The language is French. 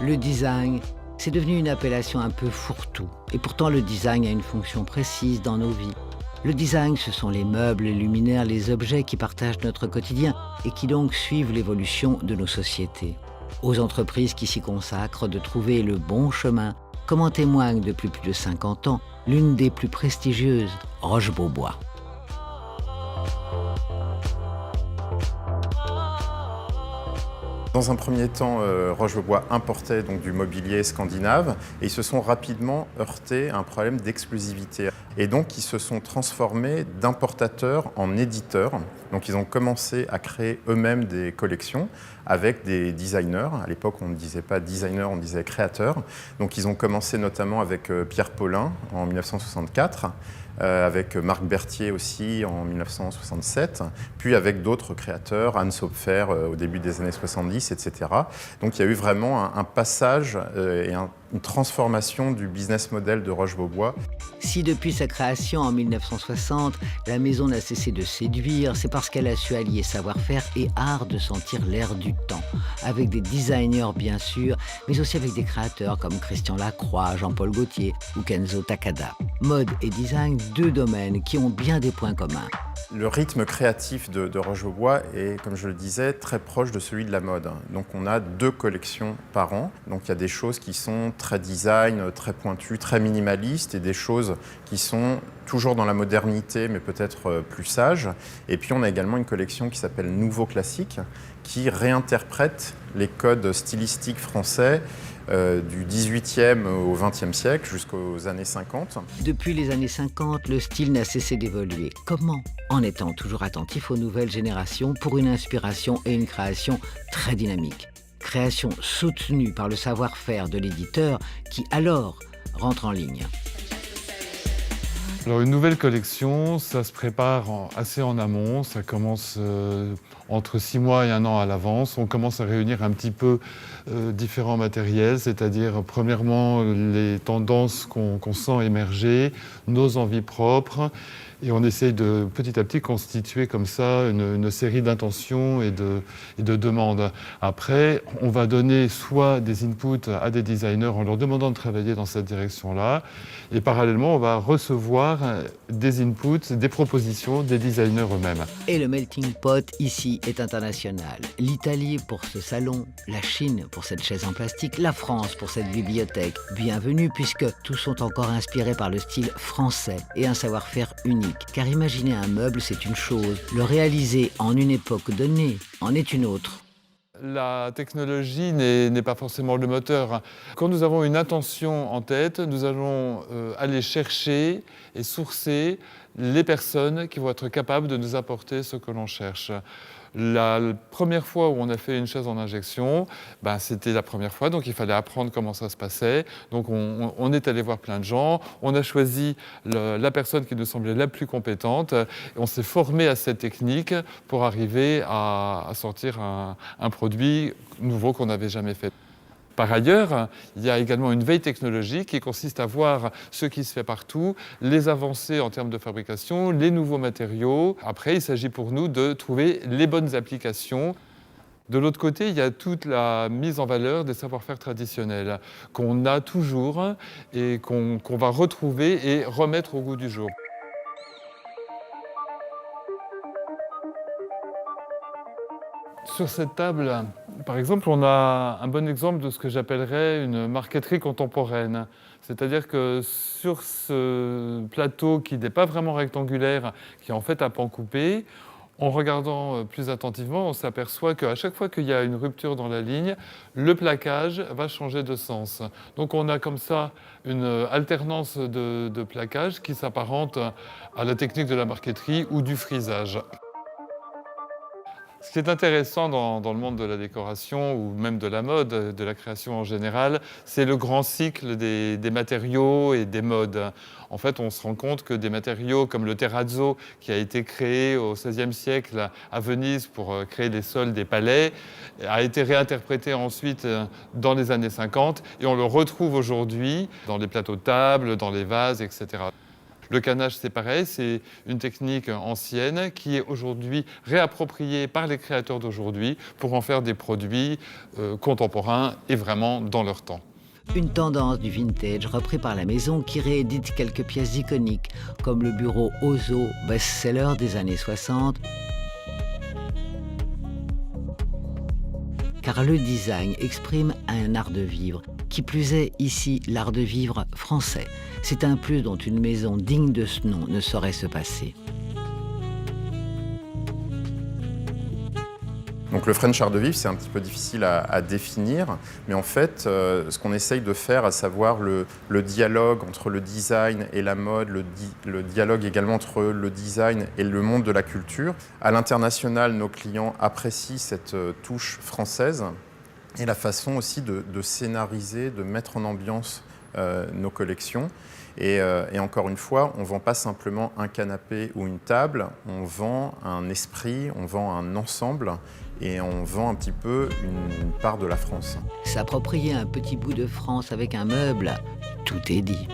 Le design, c'est devenu une appellation un peu fourre-tout. Et pourtant, le design a une fonction précise dans nos vies. Le design, ce sont les meubles, les luminaires, les objets qui partagent notre quotidien et qui donc suivent l'évolution de nos sociétés. Aux entreprises qui s'y consacrent de trouver le bon chemin, comme en témoigne depuis plus de 50 ans l'une des plus prestigieuses, Roche-Beaubois. Dans un premier temps, Roche-Beaubois importait donc du mobilier scandinave et ils se sont rapidement heurtés à un problème d'exclusivité. Et donc, ils se sont transformés d'importateurs en éditeurs. Donc, ils ont commencé à créer eux-mêmes des collections avec des designers. À l'époque, on ne disait pas designer, on disait créateur. Donc, ils ont commencé notamment avec Pierre Paulin en 1964. Avec Marc Berthier aussi en 1967, puis avec d'autres créateurs, Hans Hopfer au début des années 70, etc. Donc il y a eu vraiment un passage et une transformation du business model de Roche-Beaubois. Si depuis sa création en 1960, la maison n'a cessé de séduire, c'est parce qu'elle a su allier savoir-faire et art de sentir l'air du temps. Avec des designers bien sûr, mais aussi avec des créateurs comme Christian Lacroix, Jean-Paul Gaultier ou Kenzo Takada. Mode et design, deux domaines qui ont bien des points communs. Le rythme créatif de Roche-Beaubois est, comme je le disais, très proche de celui de la mode. Donc on a 2 collections par an. Donc il y a des choses qui sont très design, très pointues, très minimalistes, et des choses qui sont toujours dans la modernité, mais peut-être plus sages. Et puis on a également une collection qui s'appelle Nouveau Classique, qui réinterprète les codes stylistiques français du 18e au 20e siècle jusqu'aux années 50. Depuis les années 50, le style n'a cessé d'évoluer. Comment ? En étant toujours attentif aux nouvelles générations pour une inspiration et une création très dynamique. Création soutenue par le savoir-faire de l'éditeur qui alors rentre en ligne. Alors une nouvelle collection, ça se prépare assez en amont, ça commence entre 6 mois et 1 an à l'avance. On commence à réunir un petit peu différents matériels, c'est-à-dire premièrement les tendances qu'on sent émerger, nos envies propres, et on essaye de petit à petit constituer comme ça une série d'intentions et de demandes. Après, on va donner soit des inputs à des designers en leur demandant de travailler dans cette direction-là, et parallèlement, on va recevoir des inputs, des propositions des designers eux-mêmes. Et le melting pot ici est international. L'Italie pour ce salon, la Chine pour cette chaise en plastique, la France pour cette bibliothèque. Bienvenue puisque tous sont encore inspirés par le style français et un savoir-faire unique. Car imaginer un meuble, c'est une chose. Le réaliser en une époque donnée en est une autre. La technologie n'est pas forcément le moteur. Quand nous avons une intention en tête, nous allons aller chercher et sourcer les personnes qui vont être capables de nous apporter ce que l'on cherche. La première fois où on a fait une chaise en injection, c'était la première fois, donc il fallait apprendre comment ça se passait. Donc on est allé voir plein de gens, on a choisi la personne qui nous semblait la plus compétente, et on s'est formé à cette technique pour arriver à sortir un produit nouveau qu'on n'avait jamais fait. Par ailleurs, il y a également une veille technologique qui consiste à voir ce qui se fait partout, les avancées en termes de fabrication, les nouveaux matériaux. Après, il s'agit pour nous de trouver les bonnes applications. De l'autre côté, il y a toute la mise en valeur des savoir-faire traditionnels qu'on a toujours et qu'on va retrouver et remettre au goût du jour. Sur cette table, par exemple, on a un bon exemple de ce que j'appellerais une marqueterie contemporaine. C'est-à-dire que sur ce plateau qui n'est pas vraiment rectangulaire, qui est en fait à pan coupé, en regardant plus attentivement, on s'aperçoit qu'à chaque fois qu'il y a une rupture dans la ligne, le plaquage va changer de sens. Donc on a comme ça une alternance de plaquage qui s'apparente à la technique de la marqueterie ou du frisage. Ce qui est intéressant dans le monde de la décoration ou même de la mode, de la création en général, c'est le grand cycle des matériaux et des modes. En fait, on se rend compte que des matériaux comme le terrazzo, qui a été créé au XVIe siècle à Venise pour créer les sols des palais, a été réinterprété ensuite dans les années 50 et on le retrouve aujourd'hui dans les plateaux de table, dans les vases, etc. Le canage, c'est pareil, c'est une technique ancienne qui est aujourd'hui réappropriée par les créateurs d'aujourd'hui pour en faire des produits contemporains et vraiment dans leur temps. Une tendance du vintage repris par la maison qui réédite quelques pièces iconiques, comme le bureau Ozo, best-seller des années 60. Car le design exprime un art de vivre. Qui plus est, ici, l'art de vivre français. C'est un plus dont une maison digne de ce nom ne saurait se passer. Donc le French art de vivre, c'est un petit peu difficile à définir, mais en fait, ce qu'on essaye de faire, à savoir le dialogue entre le design et la mode, le dialogue également entre le design et le monde de la culture. À l'international, nos clients apprécient cette touche française et la façon aussi de scénariser, de mettre en ambiance nos collections. Et encore une fois, on ne vend pas simplement un canapé ou une table, on vend un esprit, on vend un ensemble et on vend un petit peu une part de la France. S'approprier un petit bout de France avec un meuble, tout est dit.